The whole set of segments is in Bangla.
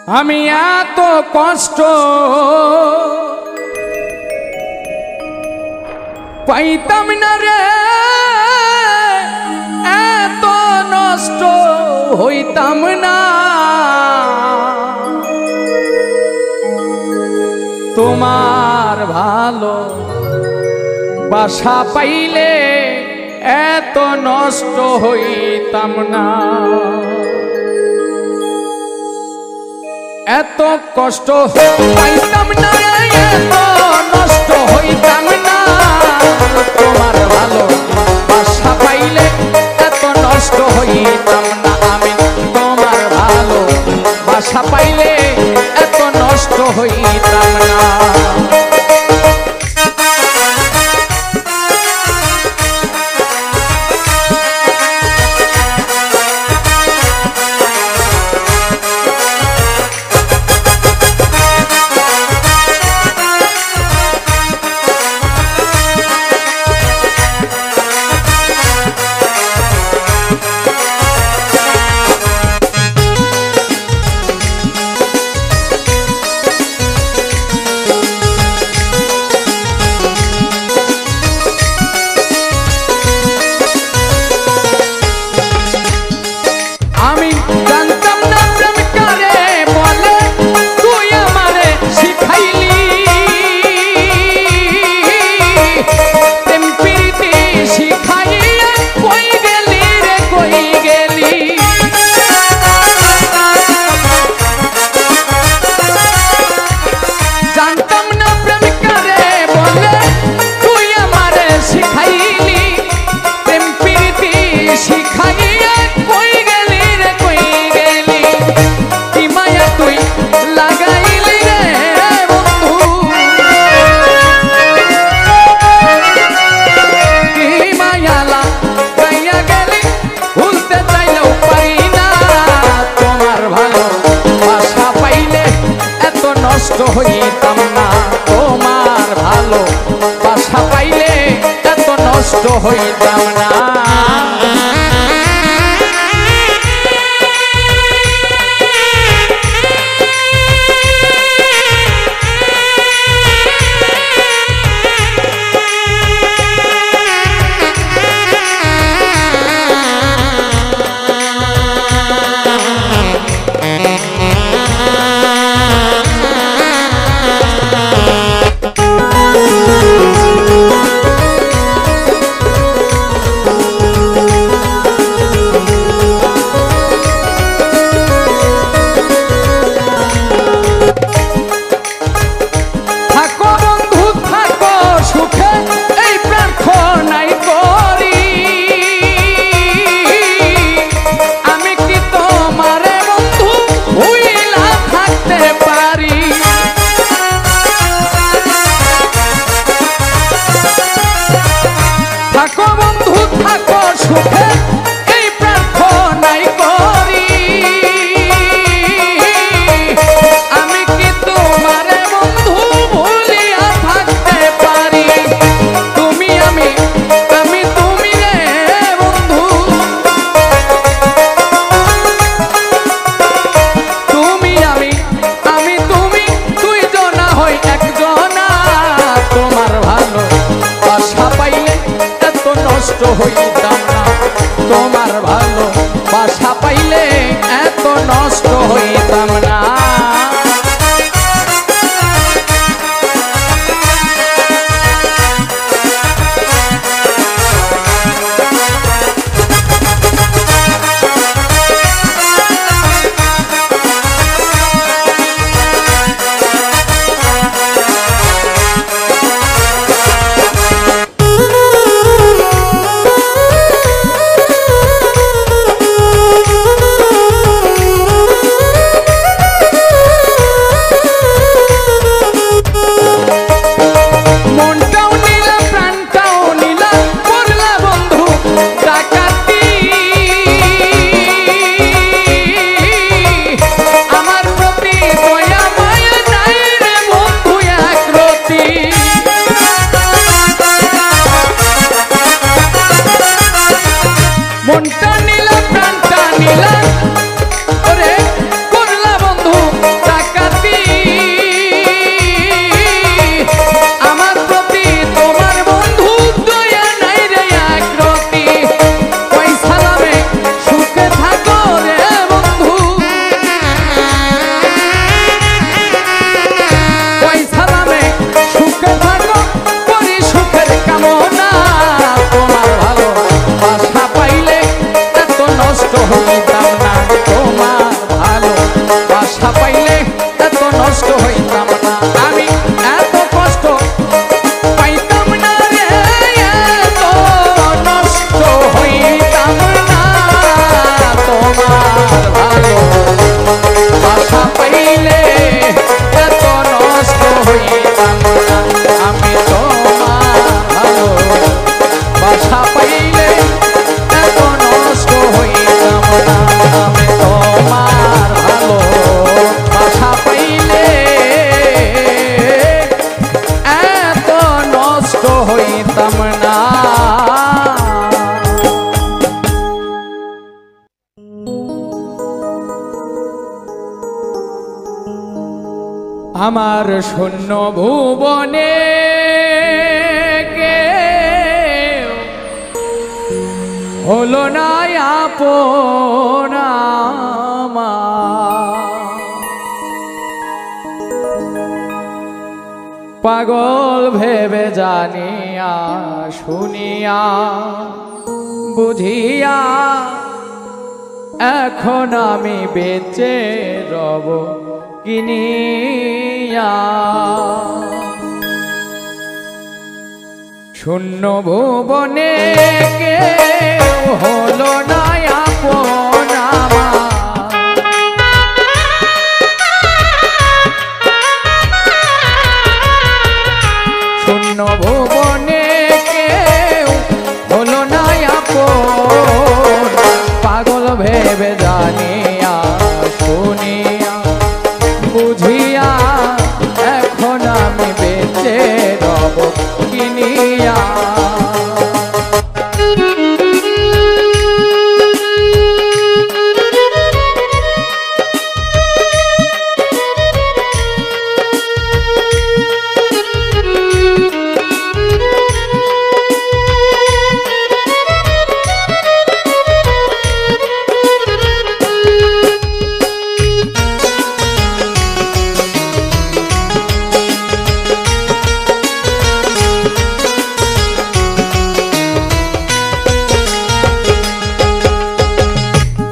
আমি এত কষ্ট পাইতাম না রে, এত নষ্ট হইতাম না। তোমার ভালো বাসা পাইলে এত নষ্ট হইতাম না। এত কষ্ট পাইতাম না রে, এত নষ্ট হইতাম না। তোমার ভালো বাসা পাইলে এত নষ্ট হইতাম না। আমি তোমার ভালো বাসা পাইলে এত নষ্ট হইতাম না। নষ্ট হইতাম না। তোমার ভালো বাসা পাইলে এত নষ্ট হইতাম না। হইতাম না। তোমার ভালো বাসা পাইলে এত নষ্ট হইতাম না। মনটা নিলা প্রাণটা নিলা, ওরে করলা বন্ধু আমার শূন্য ভুবনে কেউ হলো না আপন আমার। পাগল ভেবে জানিয়া শুনিয়া বুঝিয়া এখন আমি বেঁচে রব কিনিয়া। শূন্য ভুবনে কেউ হলো না আপন আমার। শূন্য ভুবনে কেউ হলো না আপন। পাগল ভেবে জানিয়া শুনিয়া বুঝিয়া এখন আমি বেঁচে রব কিনিয়া।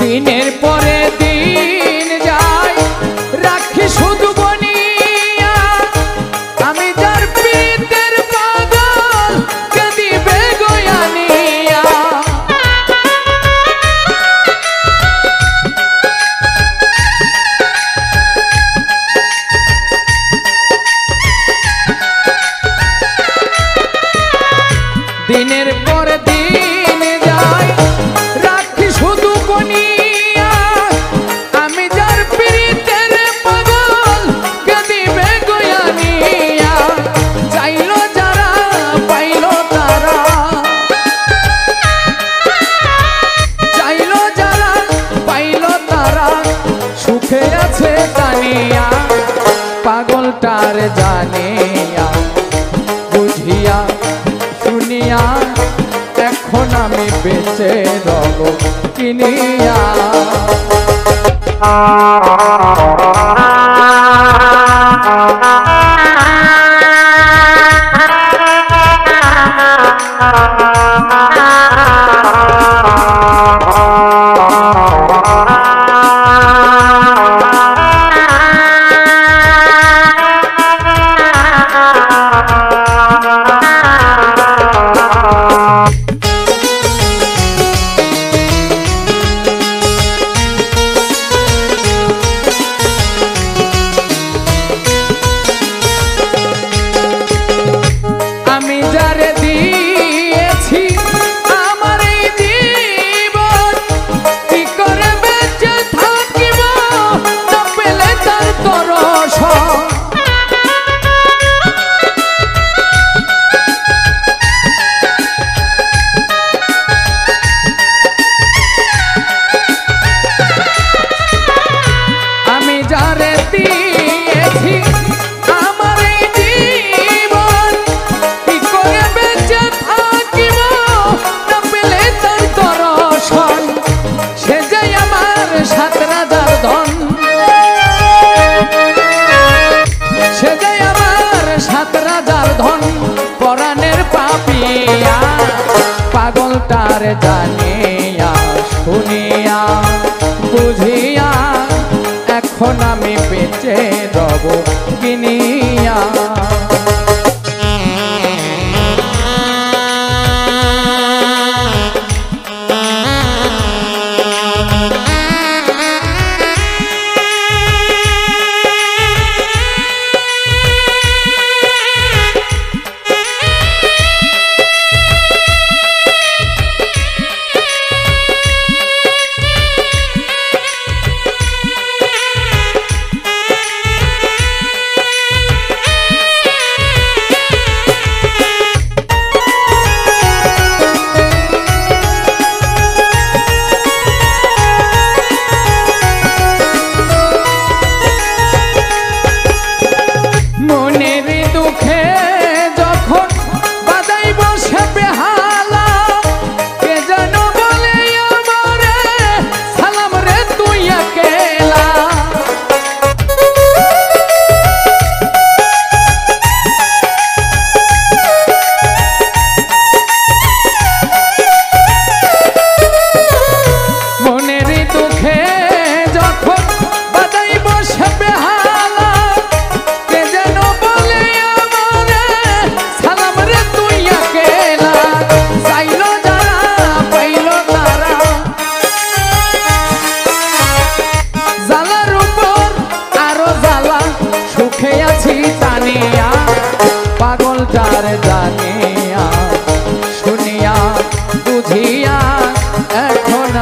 দিনের পরে দিন যায় রাখি শুধু বনিয়া। আমি যার পিতের পাগল কে দিবে গয়ানিয়া। দিনের পরে দিন যায় রাখি শুধু বনিয়া। আমি যার পিতের পাগল কে দিবে গয়ানিয়া। চাইলো যারা পাইলো তারা, চাইলো যারা পাইলো তারা সুখে আছে জানিয়া। পাগলটার জানিয়া বুঝিয়া শুনিয়া এখন আমি বেঁচে রব কিনিয়া। আমি যারে দিয়েছি আমার এই জীবন, কি করে বেঁচে থাকিব না পেলে তার দর্শন। আমি যারে দিয়েছি আমার এই জীবন, কি করে বেঁচে থাকিব না পেলে তার দর্শন। সে যে আমার 7 রাজার ধন, সে যে আমার 7 রাজার ধন। পরাণের পাপিয়া পাগলটার জানিয়া শুনিয়া বুঝিয়া এখন আমি বেঁচে রব কিনিয়া।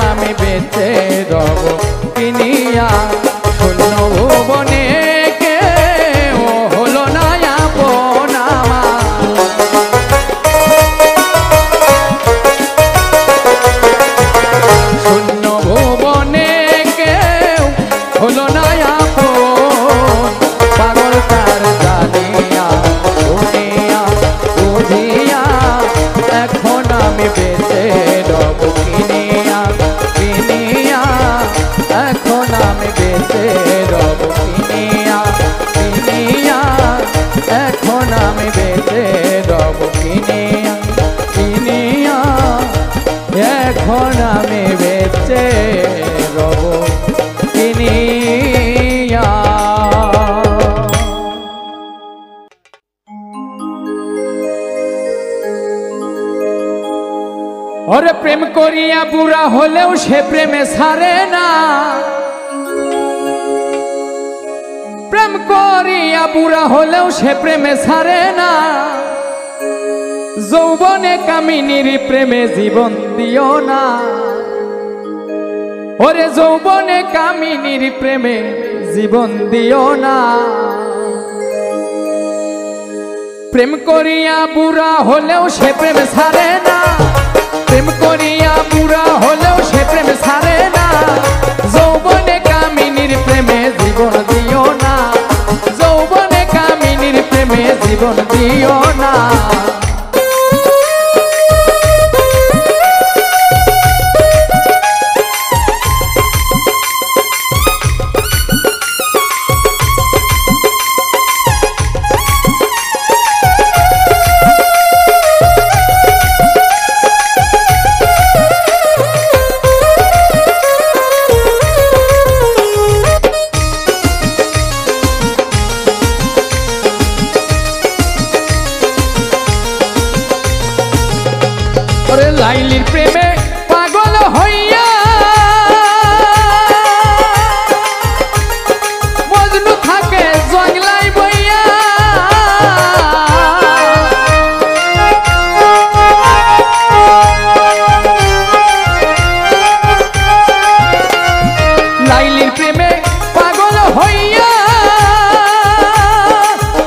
আমি বেঁচে রব কিনিয়া শূন্য ভুবনে কেউ হলো না আপন আমার। শূন্য ভুবনে কেউ হলো না আপন পাগল তার জানিয়া শুনিয়া বুঝিয়া এখন আমি বেঁচে রব কিনিয়া কিনিয়া এখন আমি বেঁচে রব কিনিয়া কিনিয়া এখন আমি বেঁচে রব কিনিয়া কিনিয়া এখন আমি বেঁচে রব কিনিয়া। ওরে প্রেম করিয়া বুড়া হলেও সে প্রেমে ছাড়ে না, প্রেম করিয়া বুড়া হলেও সে প্রেমে ছাড়ে না। যৌবনে কামিনীর প্রেমে জীবন দিও না, ওরে যৌবনে কামিনীর প্রেমে জীবন দিও না। প্রেম করিয়া বুড়া হলেও সে প্রেমে ছাড়ে না, প্রেম করিয়া বুড়া হলেও সে প্রেমে ছাড়ে না। যৌবনে কামিনীর প্রেমে জীবন দিও না, যৌবনে কামিনীর প্রেমে জীবন দিও না। লাইলির প্রেমে পাগল হইয়া মজনু থাকে জংলাই বইয়া। লাইলির প্রেমে পাগল হইয়া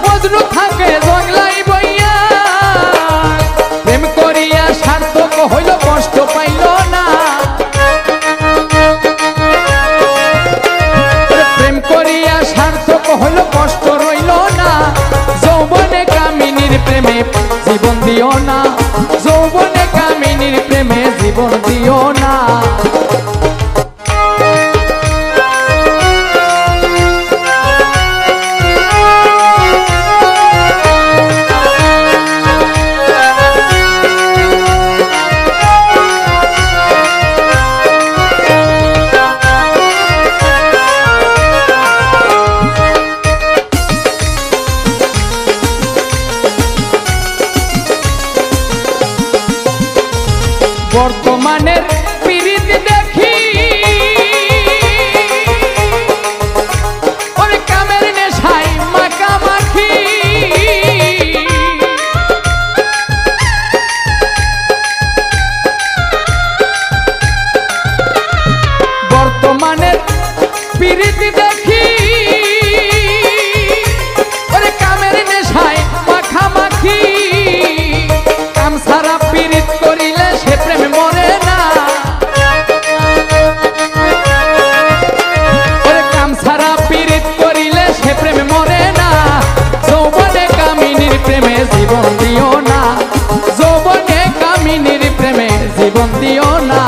মজনু থাকে জংলাই বইয়া। প্রেম করিয়া সার্থক হইল কষ্ট পাইল না, প্রেম করিয়া সার্থক হইল কষ্ট রইল না। যৌবনে কামিনীর প্রেমে জীবন দিও না, যৌবনে কামিনীর প্রেমে জীবন দিও না। বর্তমানের পীড়িত দেখি ওরে কামের নেশায় মাখামাখি। বর্তমানের পীড়িত দেখি ওরে কামের নেশায় মাখামাখি। কাম ছাড়া পীড়িত করিলে সে প্রেমে মরে না, ওরে কাম ছাড়া পীড়িত করিলে সে প্রেমে মরে না। যৌবনে কামিনীর প্রেমে জীবন দিও না, যৌবনে কামিনীর প্রেমে জীবন দিও না।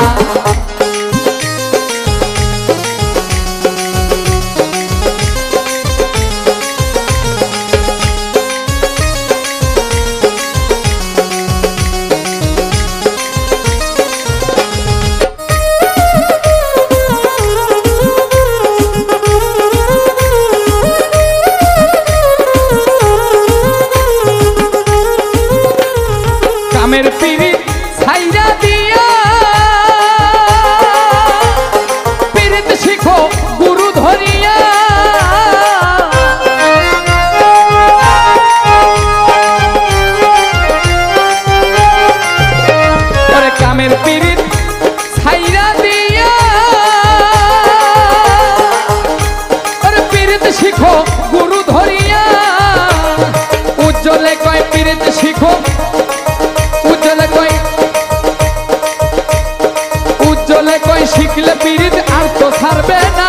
শিখলে পীড়িত আর তো ছাড়বে না।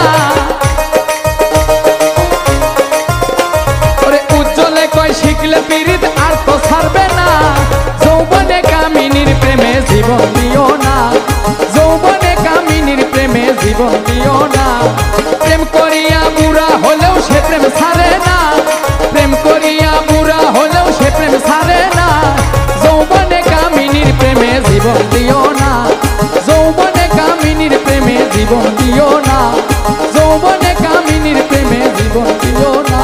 ওরে উজ্জ্বলে কয় শিখলে পীড়িত আর তো ছাড়বে না। যৌবনে কামিনীর প্রেমে জীবন দিও না, যৌবনে কামিনীর প্রেমে জীবন দিও না। প্রেম করিয়া বুড়া হলেও সে প্রেম ছাড়ে না, প্রেম করিয়া বুড়া হলেও সে প্রেম ছাড়ে না। যৌবনে কামিনীর প্রেমে জীবন দিও না, যৌবনে কামিনীর প্রেমে জীবন দিও না, যৌবনে কামিনীর প্রেমে জীবন দিও না।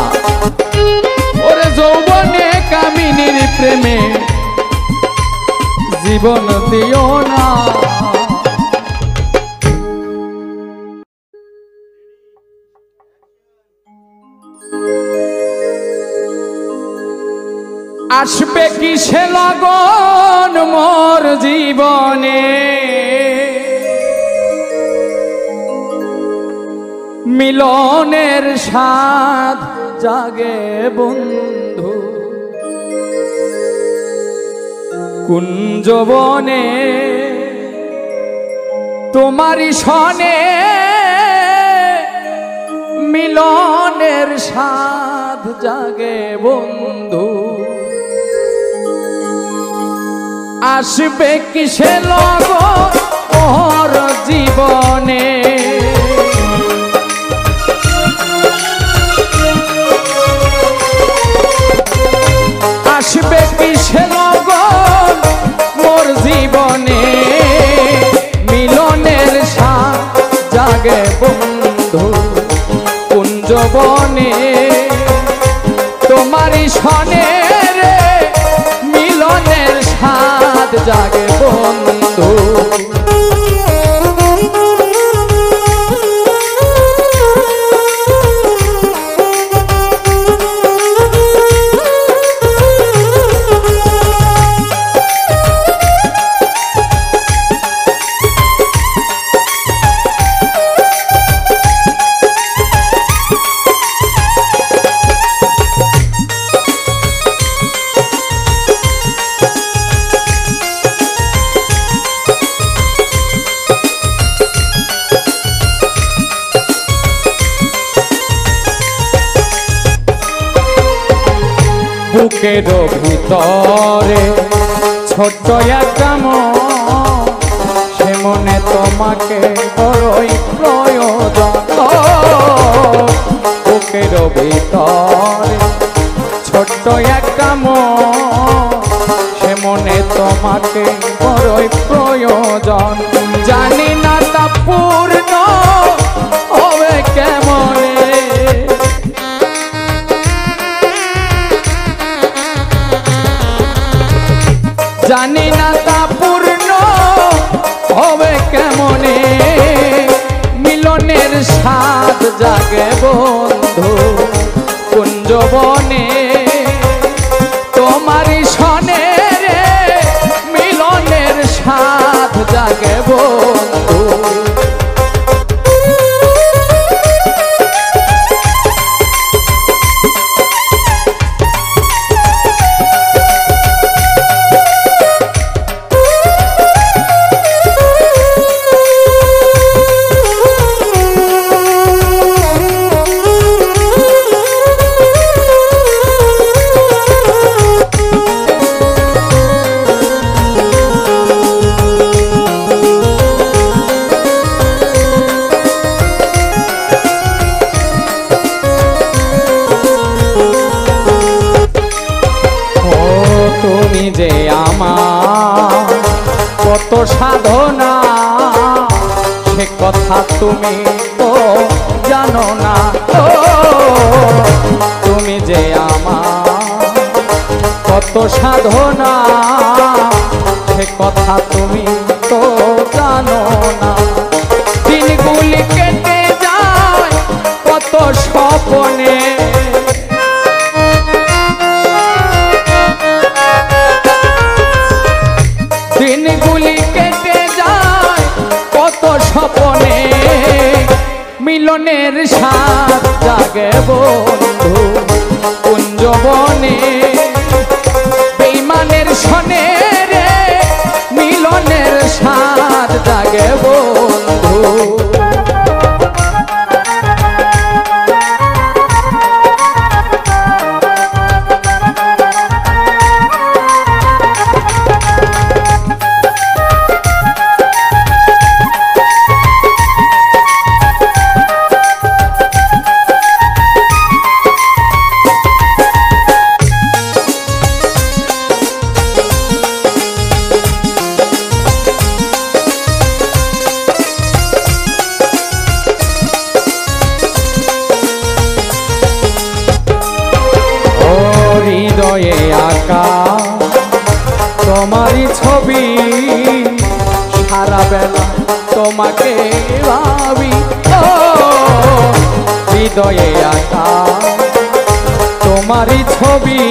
ওরে যৌবনে কামিনীর প্রেমে জীবন দিও না। আসবে কিসে লগন মোর জীবনে, মিলনের স্বাদ জাগে বন্ধু কুঞ্জবনে। তোমারই সনে মিলনের স্বাদ জাগে বন্ধু। আসবে কিসে লগন মোর জীবনে, আসবে কিসে লগন মোর জীবনে, মিলনের স্বাদ জাগে বন্ধু কুঞ্জবনে। তোমারই সনে রে মিলনের স্বাদ জাগে বন্ধু। বুকের ভিতরে ছোট্ট একটা মন, সে মনে তোমাকে বড়ই প্রয়োজন। বুকের ভিতরে ছোট্ট একটা মন, সে মনে তোমাকে বড়ই প্রয়োজন। জানি না তা পূর্ণ হবে কেমনে, জানি না তা পূর্ণ হবে কেমনে। মিলনের স্বাদ জাগে বন্ধু কুঞ্জবনে। তোমারই সনে রে মিলনের স্বাদ জাগে বন্ধু। তুমি যে আমার কত সাধনা, সে কথা তুমি তো জানো না। তুমি যে আমার কত সাধনা, সে কথা তুমি তো জানো না। দিনগুলি কেটে যায় কত স্বপ্নে, দিনগুলি কেটে যায় কত স্বপ্নে। মিলনের স্বাদ জাগে বন্ধু কুঞ্জবনে। বেঈমানের সনে রে মিলনের স্বাদ জাগে বন্ধু। আঁকা তোমারই ছবি, সারা বেলা তোমাকে ভাবি। ও হৃদয়ে আঁকা তোমারই ছবি,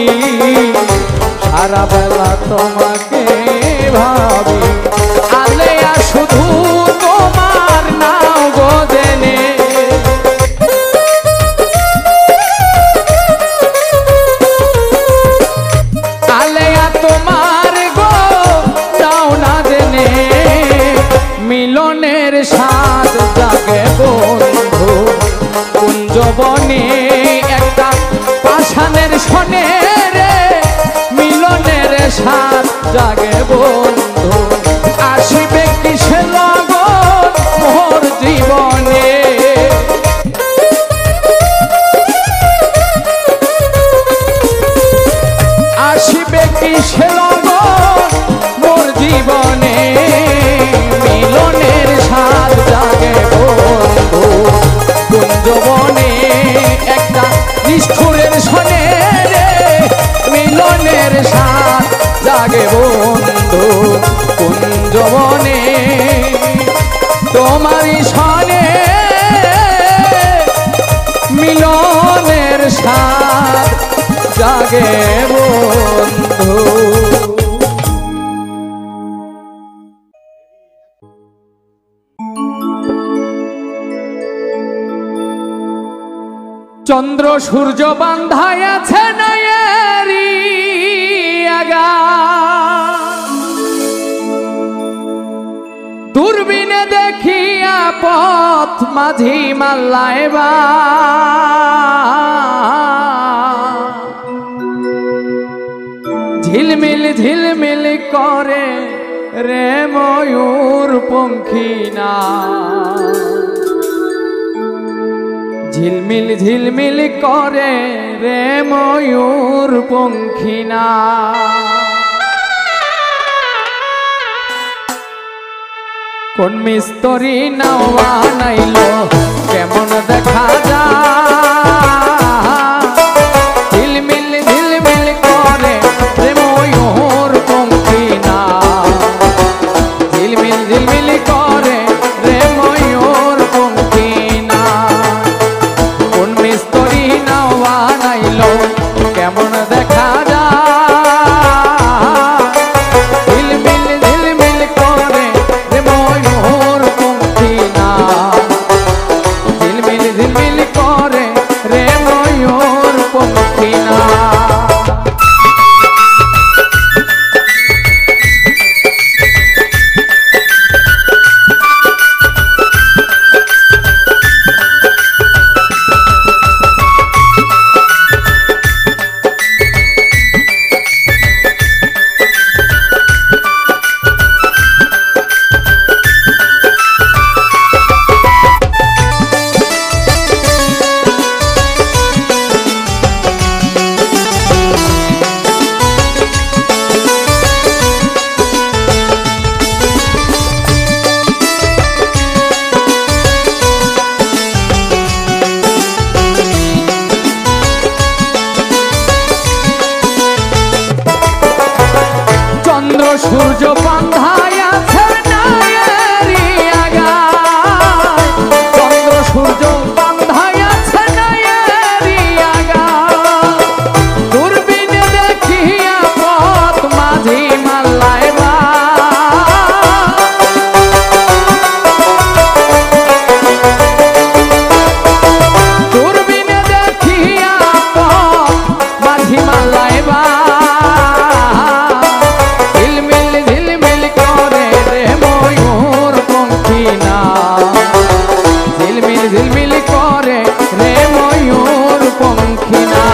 সারা বেলা তোমাকে ভাবি। আলেয়া শুধু তোমার নাও গো জেনে, আলেয়া তোমার গো নাও না জেনে, মিলনের স্বাদ জাগে বন্ধু কুঞ্জবনে একটা পাষাণের শনে রে, মিলনের স্বাদ জাগে বন্ধু আসিবে কিসে লগন মোর জীবনে। আসিবে কিসে লগন মোর জীবনে, মিলনের স্বাদ জাগে বন্ধু কুঞ্জবনে একটা নিষ্ঠুরের শনে রে, মিলনের স্বাদ জাগে বন্ধু কুঞ্জবনে তোমারই শনে, মিলনের স্বাদ জাগে বন্ধু। চন্দ্র সূর্য বান্ধায় আছে নয়েরি আগা, দূরবীনে দেখিয়া পথ মাঝি মাল্লাইবা, ঝিলমিল ঝিলমিল করে রে ময়ূর পঙ্খিনা, ঝিলমিল ঝিলমিল করে রে ময়ূর পঙ্খিনা। কোন মিস্ত্রি নাও বানাইলো কেমন দেখা যায়, ঝিলমিল ঝিলমিল করে রে ময়ূর পঙ্খিনা, ঝিলমিল ঝিলমিল করে রে ময়ূর পঙ্খিনা। কোন মিস্ত্রি নাও বানাইলো কেমন দেখা যায়, ঝিলমিল ঝিলমিল করে রে ময়ূর পঙ্খিনা, ঝিলমিল ঝিলমিল করে রে ময়ূর পঙ্খিনা। চন্দ্র সূর্য বান্ধায় আছে নয়েরি আগা, চন্দ্র সূর্য বান্ধায় আছে নয়েরি আগা, দূরবীনে দেখিয়া পথ মাঝি মাল্লাইবা, দূরবীনে দেখিয়া পথ মাঝি মাল্লাইবা, ঝিলমিল ঝিলমিল করে রে ময়ূর পঙ্খিনা, ঝিলমিল ঝিলমিল করে রে ময়ূর পঙ্খিনা।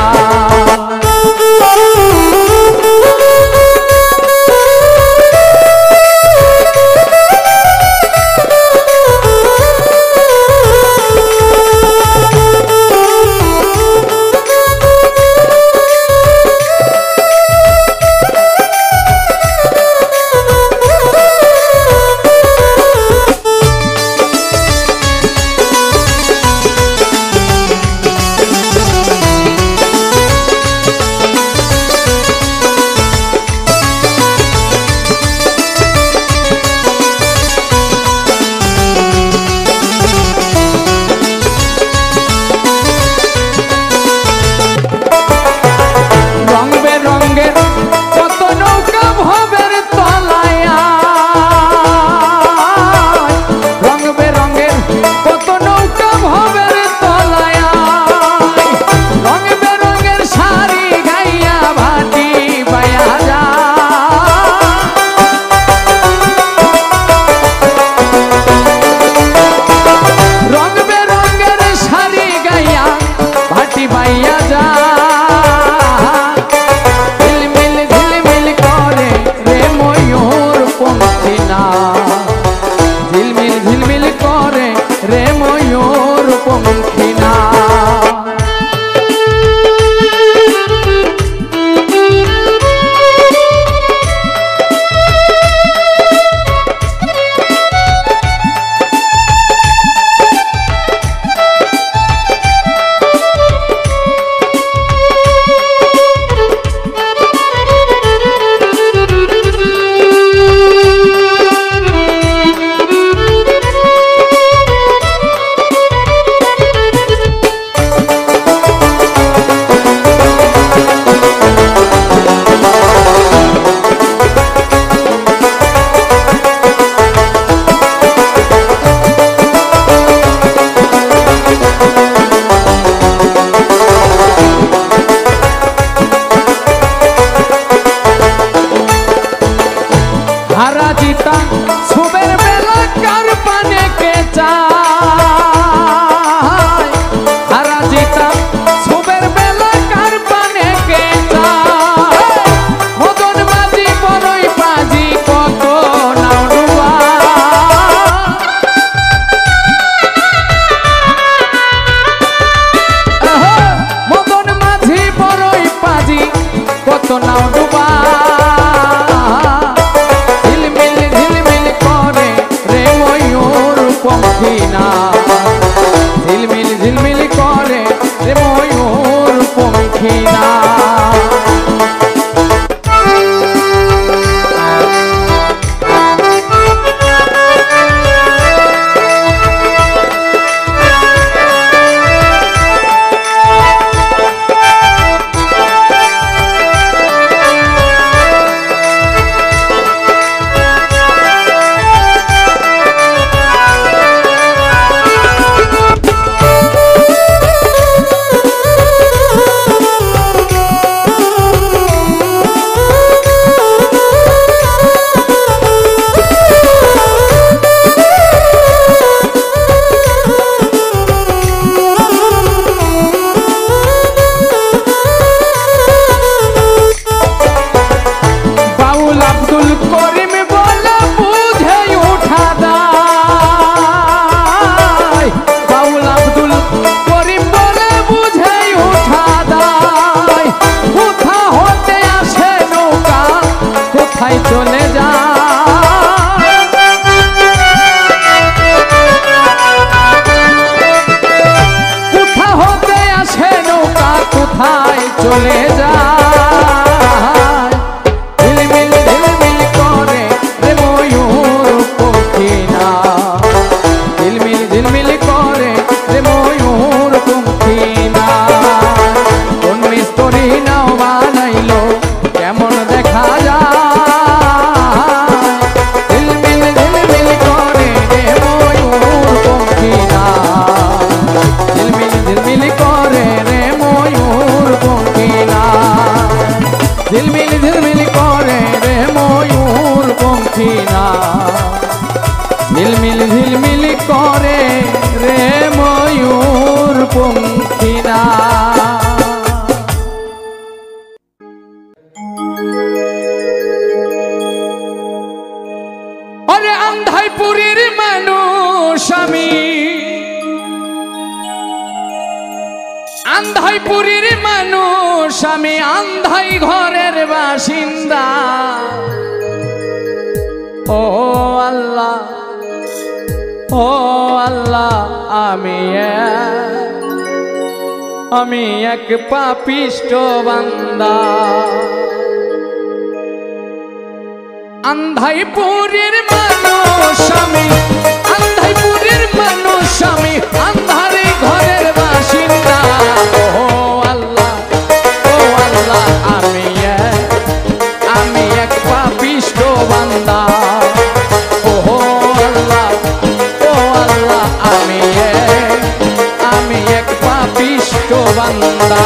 ময়ূর পঙ্খী না। ঝিলমিল ঝিলমিল করে রে ময়ূর পঙ্খী না। চলে যা কোথা হতে আসে নৌকা কোথায় চলে যা ঝিলমিল ঝিলমিল করে রে ময়ূর পঙ্খী না। ঝিলমিল ঝিলমিল করে রে ময়ূর পঙ্খী না। কোন মিস্ত্রি নাও বানাইলো কেমন দেখা যায় ঝিলমিল ঝিলমিল করে রে ময়ূর পঙ্খী না। ঝিলমিল ঝিলমিল করে রে ময়ূর পঙ্খী না। আরে আন্ধাইপুরের মানুষ আমি, আন্ধাইপুরের মানুষ আমি, আন্ধাই ঘরের বাসিন্দা। ও আল্লাহ ও আল্লাহ আমি এক পাপিষ্ঠ বান্দা। আন্ধাইপুরের মানুষ আমি, আন্ধাইপুরের মানুষ আমি, আন্ধারে ঘরের বাসিন্দা। ও আল্লাহ আমি এক পাপিষ্ঠ বান্দা। ও আল্লাহ আমি এক পাপিষ্ঠ বান্দা।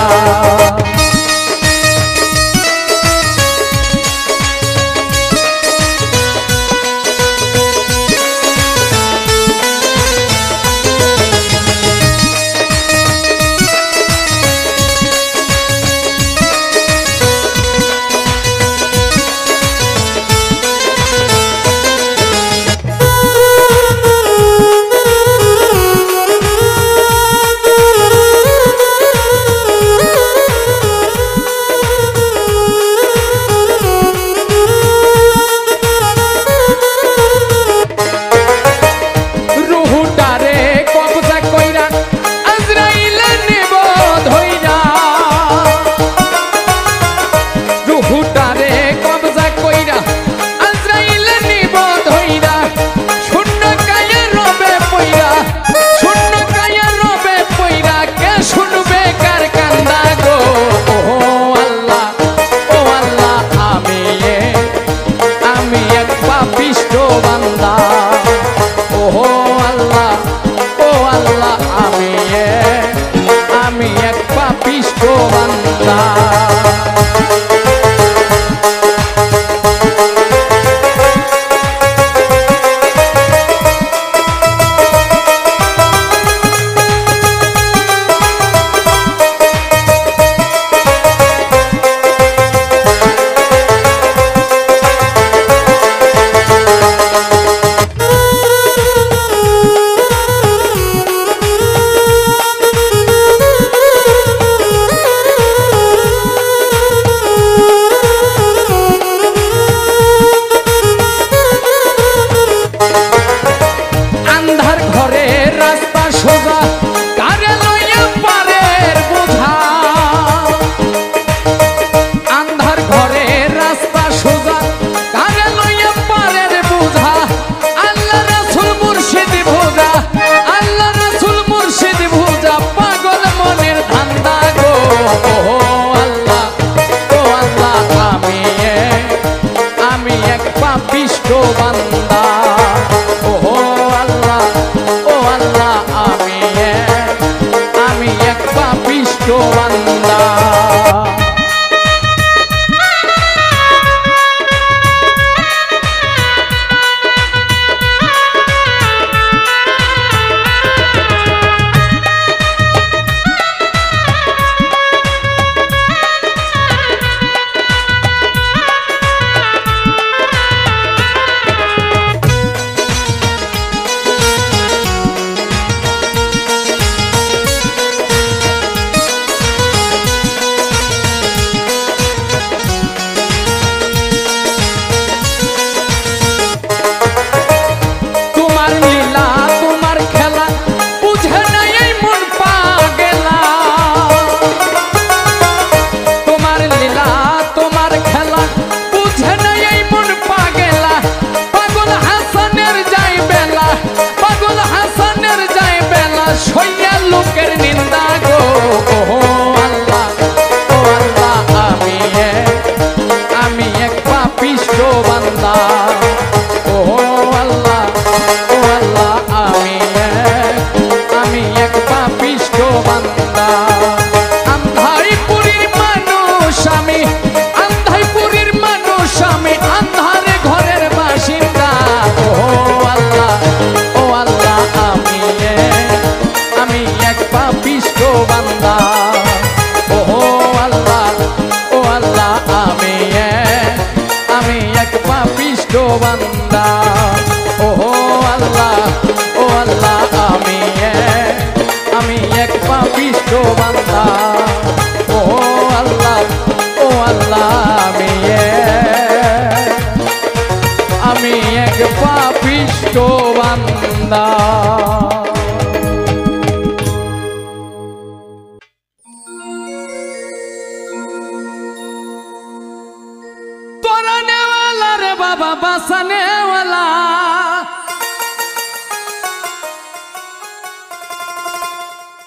बसाने वाला।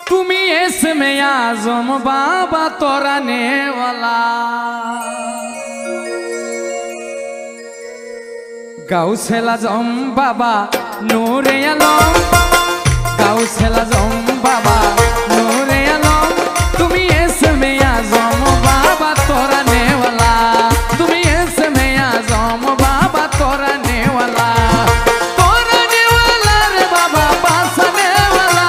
तुमी इसमें आज़म बाबा तोराने वाला। गाउसेल आज़म बाबा नूरे आलम, गाउसेल आज़म बाबा नूरे आलम, तुमी इसमें आज़म बाबा तोराने वाला। तुमी इसमें आज़म बाबा तोराने वाला, तोराने वाला रे बाबा बसाने वाला,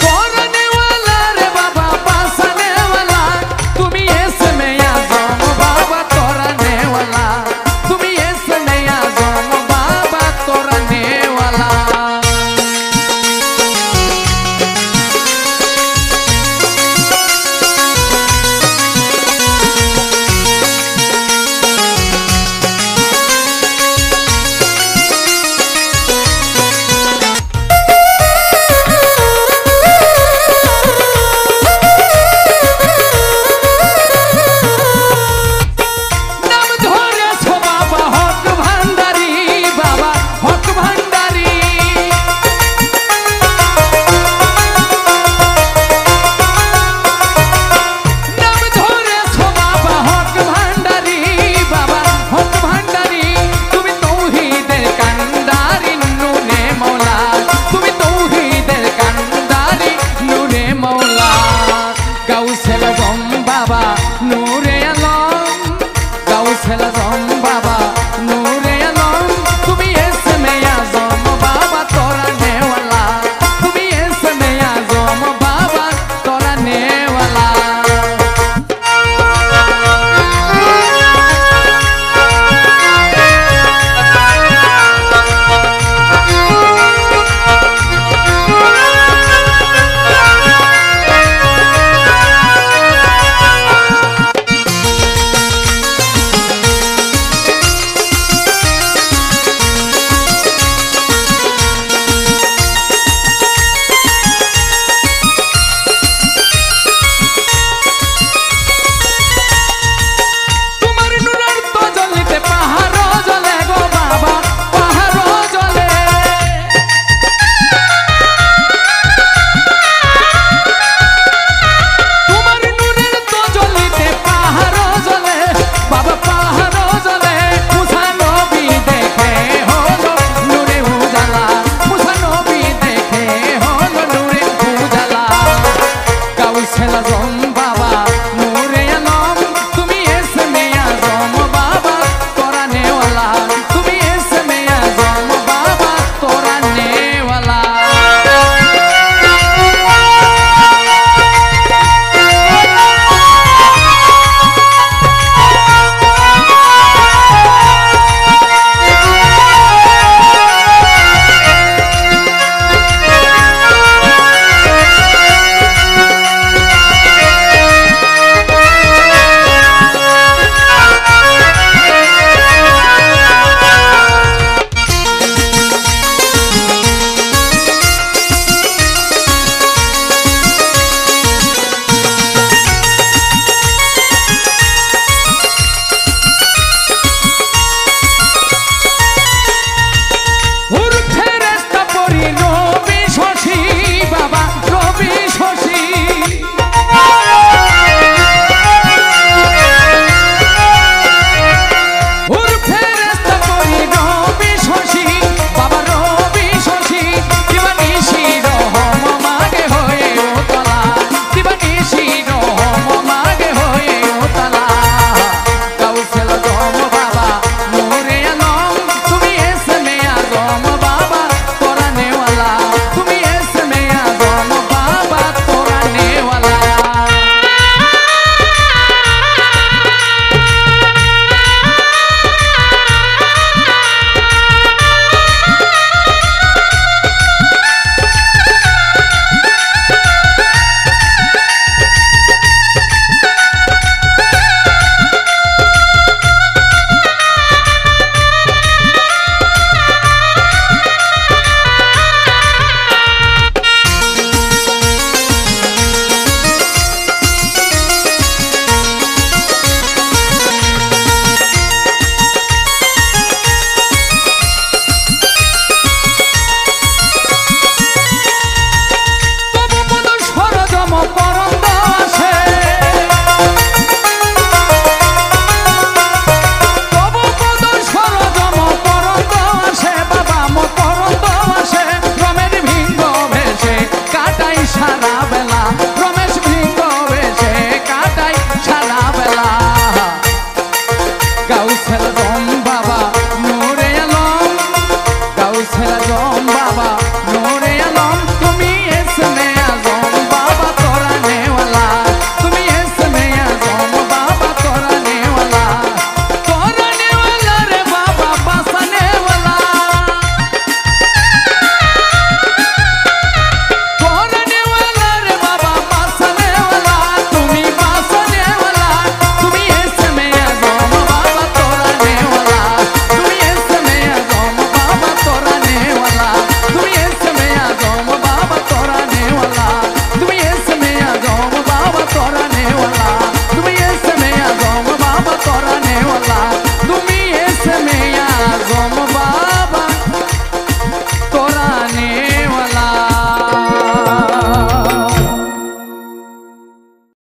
तोराने वाला रे बाबा बसाने वाला। तुमी इसमें आज़म बाबा तोराने वाला, तुमी इसमें आज़म बाबा तोराने वाला। ছেলা জম বাবা